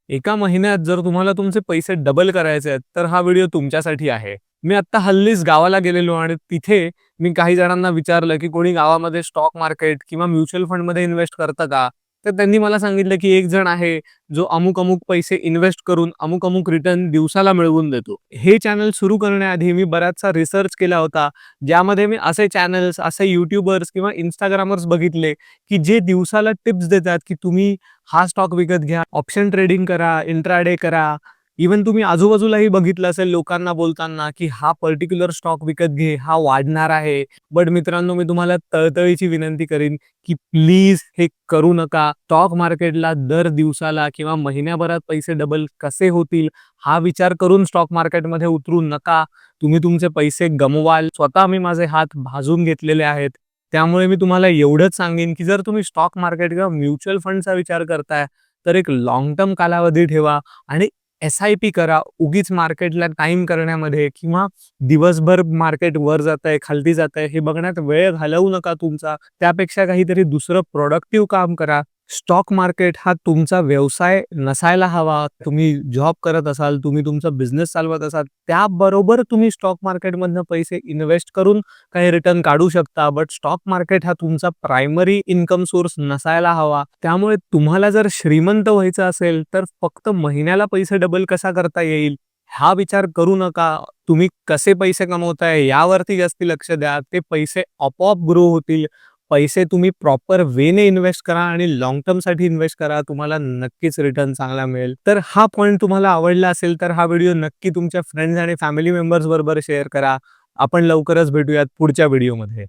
एका महिन्यात जर तुम्हाला तुमचे पैसे डबल करायचे आहेत, तर हा व्हिडिओ तुमच्यासाठी आहे. मी आत्ता हल्लीच गावाला गेलेलो आणि तिथे मी काही जणांना विचारलं, की कोणी गावामध्ये स्टॉक मार्केट किंवा म्युच्युअल फंडमध्ये इन्व्हेस्ट करतं का? तर त्यांनी मला सांगितलं, की एक जण आहे, जो अमुक-अमुक पैसे इन्व्हेस्ट करून अमुक-अमुक रिटर्न दिवसाला मिळवून देतो. हे चॅनल सुरू करण्याआधी मी बराचसा रिसर्च केला होता, ज्यामध्ये मी असे चॅनल्स, असे यूट्यूबर्स किंवा Instagrammers बघितले, की जे दिवसाला टिप्स देतात, की तुम्ही हा स्टॉक विकत घ्या, ऑप्शन ट्रेडिंग करा, इंट्राडे करा. इव्हन तुम्ही आजूबाजूलाही बघितलं असेल लोकांना बोलताना, की हा पर्टिक्युलर स्टॉक विकत घे, हा वाढणार आहे. बट मित्रांनो, मी तुम्हाला तळतळीची विनंती करीन, की प्लीज हे करू नका. स्टॉक मार्केटला दर दिवसाला किंवा महिन्याभरात पैसे डबल कसे होतील, हा विचार करून स्टॉक मार्केटमध्ये उतरू नका. तुम्ही तुमचे पैसे गमवाल. स्वतः मी माझे हात भाजून घेतलेले आहेत. त्यामुळे मी तुम्हाला एवढंच सांगेन, की जर तुम्ही स्टॉक मार्केट किंवा म्युच्युअल फंडचा विचार करताय, तर एक लाँग टर्म कालावधी ठेवा आणि एस-आय-पी करा. उगीच मार्केटला टाईम करण्यामध्ये किंवा दिवसभर मार्केट वर जातंय, खालती जातंय हे बघण्यात वेळ घालवू नका तुमचा. त्यापेक्षा काहीतरी दुसरं प्रॉडक्टिव्ह काम करा. स्टॉक मार्केट हा तुमचा व्यवसाय नसायला हवा. तुम्ही जॉब करत असाल, तुम्ही तुमचा बिझनेस चालवत असाल, त्याबरोबर तुम्ही स्टॉक मार्केटमधनं पैसे इन्व्हेस्ट करून काही रिटर्न काढू शकता. बट स्टॉक मार्केट हा तुमचा प्रायमरी इन्कम सोर्स नसायला हवा. त्यामुळे तुम्हाला जर श्रीमंत व्हायचं असेल, तर फक्त महिन्याला पैसे डबल कसा करता येईल, हा विचार करू नका. तुम्ही कसे पैसे कमवताय यावरती जास्ती लक्ष द्या. ते पैसे आपोआप ग्रो होतील. पैसे तुम्ही प्रॉपर वेने इन्व्हेस्ट करा आणि लाँग टर्मसाठी इन्व्हेस्ट करा. तुम्हाला नक्कीच रिटर्न चांगला मिळेल. तर हा पॉइंट तुम्हाला आवडला असेल, तर हा व्हिडिओ नक्की तुमच्या फ्रेंड्स आणि फॅमिली मेंबर्स बरोबर शेअर करा. आपण लवकरच भेटूयात पुढच्या व्हिडिओमध्ये.